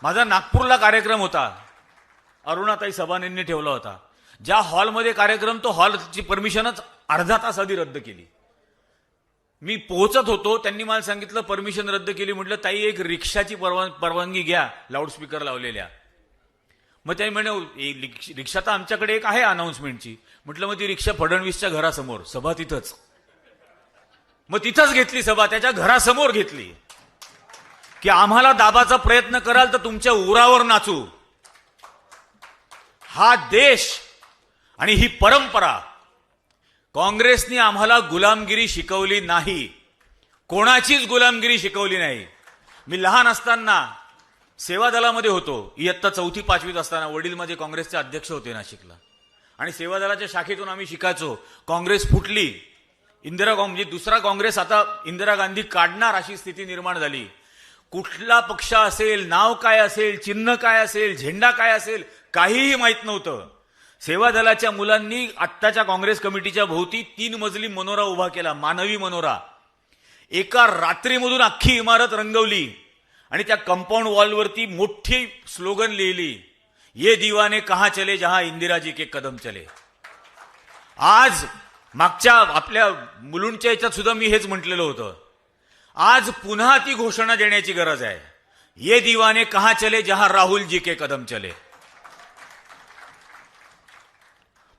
माझा नागपूरला कार्यक्रम होता, अरुणाताई सबानेंनी ठेवला होता. ज्या हॉलमध्ये कार्यक्रम, तो हॉलची परमिशनच अर्धा तास आधी रद्द केली. मी पोहोचत होतो, त्यांनी मला सांगितलं परमिशन रद्द केली. म्हटलं ताई एक रिक्षाची परवानगी घ्या लाऊडस्पीकर लावलेल्या. मग त्यांनी म्हणे रिक्षा तर आमच्याकडे एक आहे अनाउन्समेंटची. म्हटलं मग ती रिक्षा फडणवीसच्या घरासमोर, सभा तिथंच. मग तिथंच घेतली सभा, त्याच्या घरासमोर घेतली की आम्हाला दाबाचा प्रयत्न कराल तर तुमच्या उरावर नाचू. हा देश आणि ही परंपरा, काँग्रेसने आम्हाला गुलामगिरी शिकवली नाही, कोणाचीच गुलामगिरी शिकवली नाही. मी लहान असताना सेवा दलामध्ये होतो, इयत्ता 4थी 5वीत असताना. वडील माझे काँग्रेसचे अध्यक्ष होते नाशिकला, आणि सेवा दलाच्या शाखेतून आम्ही शिकायचो. काँग्रेस फुटली, म्हणजे दुसरा काँग्रेस आता इंदिरा गांधी काढणार अशी स्थिती निर्माण झाली. कुठला पक्ष असेल, नाव काय असेल, चिन्ह काय असेल, झेंडा काय असेल, काहीही माहीत नव्हतं. सेवा दलाच्या मुलांनी आत्ताच्या काँग्रेस कमिटीच्या भोवती 3 मजली मनोरा उभा केला, मानवी मनोरा. एका रात्रीमधून अख्खी इमारत रंगवली आणि त्या कंपाऊंड वॉलवरती मोठी स्लोगन लिहिली, ये दीवाने कहां चले जहां इंदिरा जी के कदम चले. आज मागच्या आपल्या मुलुंडच्या याच्यात सुद्धा मी हेच म्हटलेलं होतं. आज पुन्हा ती घोषणा देण्याची गरज आहे, ये दीवाने कहां चले जहां राहुल जी के कदम चले.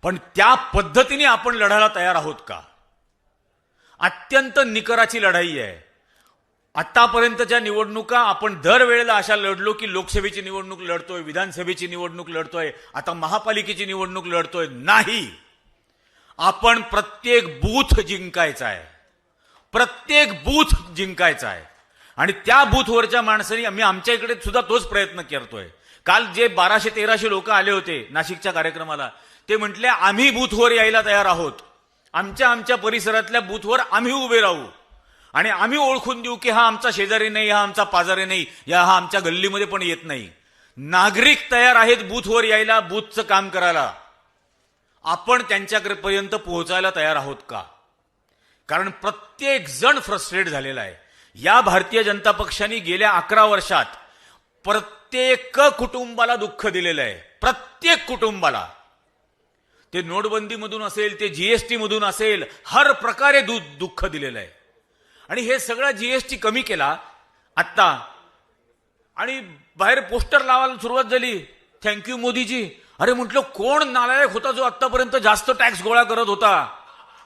पण त्या पद्धतीने आपण लढायला तयार आहोत का? अत्यंत निकराची लढाई आहे. आतापर्यंतच्या निवडणुका आपण दरवेळेला अशा लढलो की लोकसभेची निवडणूक लढतोय, विधानसभेची निवडणूक लढतोय, आता महापालिकेची निवडणूक लढतोय. नाही, आपण प्रत्येक बूथ जिंकायचा आहे, प्रत्येक बूथ जिंकायचा आहे. आणि त्या बूथवरच्या माणसांनी आम्ही आमच्या इकडे सुद्धा तोच प्रयत्न करतोय. काल जे 1200-1300 लोक आले होते नाशिकच्या कार्यक्रमाला, ते म्हटले आम्ही बूथवर यायला तयार आहोत, आमच्या परिसरातल्या बूथवर आम्ही उभे राहू आणि आम्ही ओळखून देऊ की हा आमचा शेजारी नाही, हा आमचा पाजारी नाही, हा आमच्या गल्लीमध्ये पण येत नाही. नागरिक तयार आहेत बूथवर यायला, बूथचं काम करायला. आपण त्यांच्यापर्यंत पोहोचायला तयार आहोत का? कारण प्रत्येक जण फ्रस्ट्रेट झालेला आहे. या भारतीय जनता पक्षाने गेल्या 11 वर्षात प्रत्येक कुटुंबाला दुःख दिलेलं आहे, प्रत्येक कुटुंबाला. ते नोटबंदीमधून असेल, ते जीएसटी मधून असेल, हर प्रकारे दुःख दिलेलं आहे. आणि हे सगळं जीएसटी कमी केला आत्ता, आणि बाहेर पोस्टर लावायला सुरुवात झाली, थँक्यू मोदीजी. अरे म्हटलं कोण नालायक होता जो आतापर्यंत जास्त टॅक्स गोळा करत होता,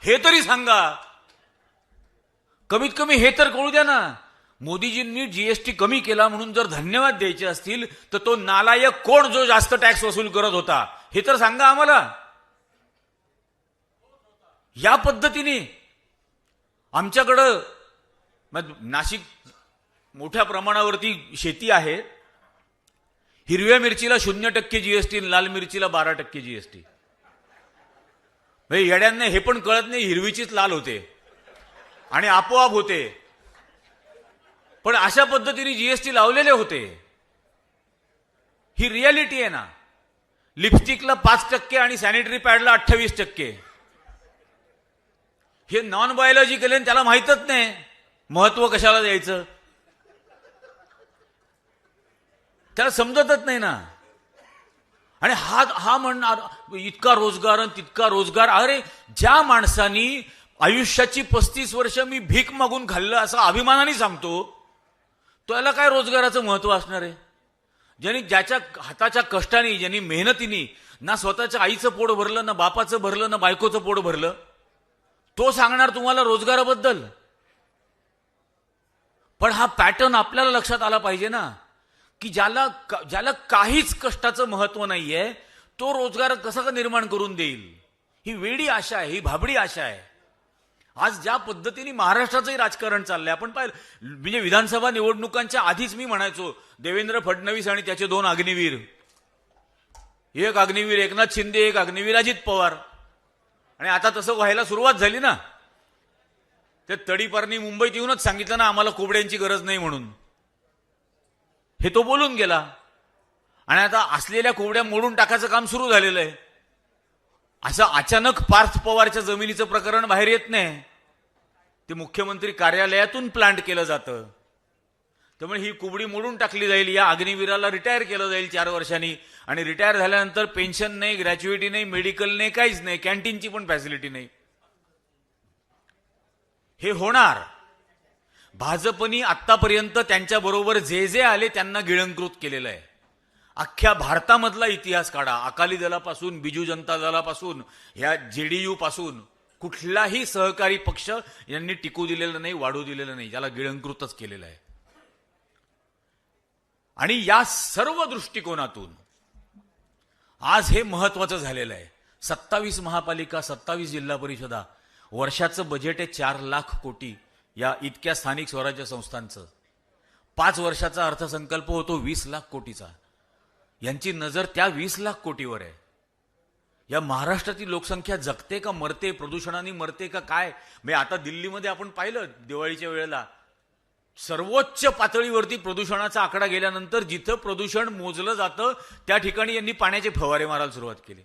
हे तरी सांगा. कमीत कमी हे तर कळू द्या ना. मोदीजींनी जीएसटी कमी केला म्हणून जर धन्यवाद द्यायचे असतील तर तो नालायक कोण जो जास्त टॅक्स वसूल करत होता हे तर सांगा आम्हाला. या पद्धतीने आमच्याकडं नाशिक मोठ्या प्रमाणावरती शेती आहे. हिरव्या मिरचीला 0% जीएसटी, लाल मिरचीला 12% जीएसटी. येड्यांना हे पण कळत नाही, हिरवीचीच लाल होते आणि आपोआप होते. पण अशा पद्धतीने जीएसटी लावलेले होते. ही रियालिटी आहे ना. लिपस्टिकला 5% आणि सॅनिटरी पॅडला 28%. हे नॉन बायोलॉजिकल आहे, त्याला माहीतच नाही महत्व कशाला द्यायचं, त्याला समजतच नाही ना. आणि हा म्हणणार इतका रोजगार आणि तितका रोजगार. अरे ज्या माणसानी आयुष्याची 35 वर्ष मी भीक मागून खाल्लं असं अभिमानाने सांगतो, तो याला काय रोजगाराचं महत्व असणार आहे? ज्याच्या हाताच्या कष्टाने, ज्यांनी मेहनतीने ना स्वतःच्या आईचं पोट भरलं, ना बापाचं भरलं, ना बायकोचं पोट भरलं, तो सांगणार तुम्हाला रोजगाराबद्दल. पण हा पॅटर्न आपल्याला लक्षात आला पाहिजे ना, की ज्याला काहीच कष्टाचं महत्व नाहीये तो रोजगार कसा निर्माण करून देईल. ही वेडी आशा आहे, ही भाबडी आशा आहे. आज ज्या पद्धतीने महाराष्ट्राचंही राजकारण चाललंय आपण पाहिलं. म्हणजे विधानसभा निवडणुकांच्या आधीच मी म्हणायचो देवेंद्र फडणवीस आणि त्याचे 2 अग्निवीर, एक अग्निवीर एकनाथ शिंदे, एक अग्निवीर अजित पवार. आणि आता तसं व्हायला सुरुवात झाली ना. ते तडीपारनी मुंबईत येऊनच सांगितलं ना आम्हाला कोबड्यांची गरज नाही म्हणून. हे तो बोलून गेला आणि आता असलेल्या कोबड्या मोडून टाकायचं काम सुरू झालेलं आहे. असं अचानक पार्थ पवारच्या जमिनीचं प्रकरण बाहेर येत नाही, ते मुख्यमंत्री कार्यालयातून प्लांट केलं जातं. त्यामुळे ही कुबडी मोडून टाकली जाईल, या अग्निवीराला रिटायर केलं जाईल 4 वर्षांनी, आणि रिटायर झाल्यानंतर पेन्शन नाही, ग्रॅच्युइटी नाही, मेडिकल नाही, काहीच नाही, कॅन्टीनची पण फॅसिलिटी नाही. हे होणार. भाजपनी आतापर्यंत त्यांच्याबरोबर जे जे आले त्यांना गिळंकृत केलेलं आहे. अख्ख्या भारतामधला इतिहास काढा, अकाली दलापासून, बिजू जनता दलापासून, ह्या जेडीयू पासून कुठलाही सहकारी पक्ष यांनी टिकू दिलेलं नाही, वाढू दिलेलं नाही, ज्याला गिळंकृतच केलेलं आहे. आणि या सर्व दृष्टिकोनातून आज हे महत्वाचं झालेलं आहे. 27 महापालिका, 27 जिल्हा परिषदा, वर्षाचं बजेट आहे 4 लाख कोटी या इतक्या स्थानिक स्वराज्य संस्थांचं. 5 वर्षाचा अर्थसंकल्प होतो 20 लाख कोटीचा. यांची नजर त्या 20 लाख कोटीवर आहे. या महाराष्ट्रातील लोकसंख्या जगते का मरते, प्रदूषणाने मरते का काय? म्हणजे आता दिल्लीमध्ये आपण पाहिलं दिवाळीच्या वेळेला सर्वोच्च पातळीवरती प्रदूषणाचा आकडा गेल्यानंतर जिथं प्रदूषण मोजलं जातं त्या ठिकाणी यांनी पाण्याचे फवारे मारायला सुरुवात केली,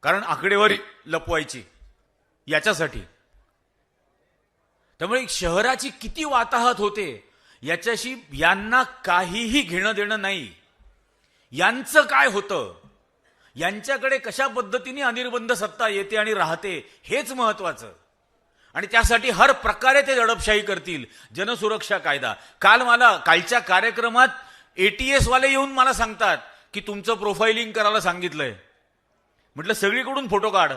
कारण आकडेवारी लपवायची याच्यासाठी. त्यामुळे शहराची किती वाताहत होते याच्याशी यांना काहीही घेणं देणं नाही. यांचं काय होतं, यांच्याकडे कशा पद्धतीने अनिर्बंध सत्ता येते आणि राहते हेच महत्वाचं. आणि त्यासाठी हर प्रकारे ते दडपशाही करतील. जनसुरक्षा कायदा, कालच्या कार्यक्रमात ATS वाले येऊन मला सांगतात की तुमचं प्रोफाइलिंग करायला सांगितलंय. म्हटलं सगळीकडून फोटो काढ,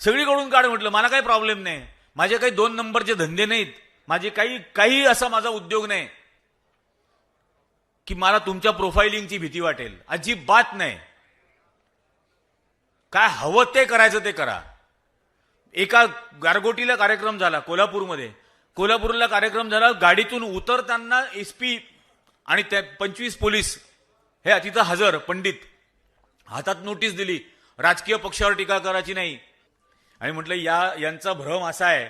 सगळीकडून काढ. म्हटलं मला काही प्रॉब्लेम नाही, माझे काही 2 नंबरचे धंदे नाहीत, माझे काही असा माझा उद्योग नाही की मला तुमच्या प्रोफाइलिंगची भीती वाटेल. अजिबात नाही. काय हवं ते करायचं ते करा. एका गारगोटीला कार्यक्रम झाला कोल्हापूरमध्ये, कोल्हापूरला कार्यक्रम झाला, गाडीतून उतरताना SP आणि 25 पोलीस हे तिथं हजर, पंडित, हातात नोटीस दिली, राजकीय पक्षावर टीका करायची नाही. आणि म्हटलं यांचा भ्रम असा आहे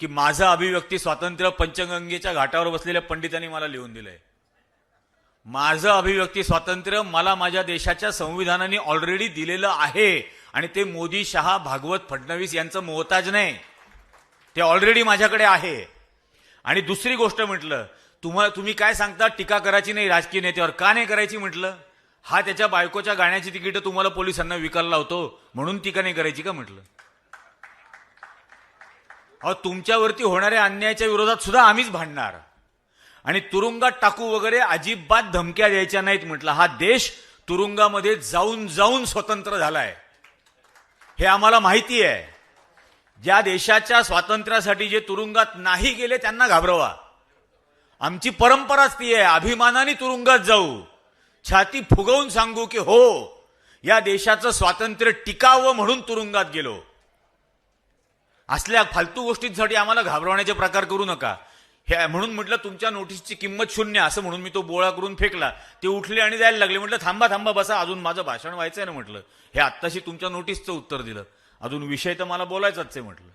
की माझं अभिव्यक्ती स्वातंत्र्य पंचगंगेच्या घाटावर बसलेल्या पंडितांनी मला लिहून दिलंय. माझं अभिव्यक्ती स्वातंत्र्य मला माझ्या देशाच्या संविधानाने ऑलरेडी दिलेलं आहे, आणि ते मोदी, शहा, भागवत, फडणवीस यांचं मोहताज नाही, ते ऑलरेडी माझ्याकडे आहे. आणि दुसरी गोष्ट म्हटलं, तुम्ही काय सांगता टीका करायची नाही राजकीय नेत्यावर, का नाही करायची? म्हटलं हा त्याच्या बायकोच्या गाण्याची तिकीट तुम्हाला पोलिसांना विकायला लावतो म्हणून टीका नाही करायची का? म्हटलं अहो तुमच्यावरती होणाऱ्या अन्यायाच्या विरोधात सुद्धा आम्हीच भांडणार, आणि तुरुंगात टाकू वगैरे अजिबात धमक्या द्यायच्या नाहीत. म्हटलं हा देश तुरुंगामध्ये जाऊन जाऊन स्वतंत्र झालाय, हे आम्हाला माहिती आहे. ज्या देशाच्या स्वातंत्र्यासाठी जे तुरुंगात नाही गेले त्यांना घाबरवा. आमची परंपराच ती आहे, अभिमानाने तुरुंगात जाऊ, छाती फुगवून सांगू की हो या देशाचं स्वातंत्र्य टिकावं म्हणून तुरुंगात गेलो. असल्या फालतू गोष्टींसाठी आम्हाला घाबरवण्याचे प्रकार करू नका. हे म्हणून म्हटलं तुमच्या नोटीसची किंमत 0 असं म्हणून मी तो बोळा करून फेकला. ते उठले आणि जायला लागले. म्हटलं थांबा बसा, अजून माझं भाषण व्हायचंय ना. म्हटलं हे आत्ताशी तुमच्या नोटीसचं उत्तर दिलं, अजून विषय तर मला बोलायचाच आहे. म्हटलं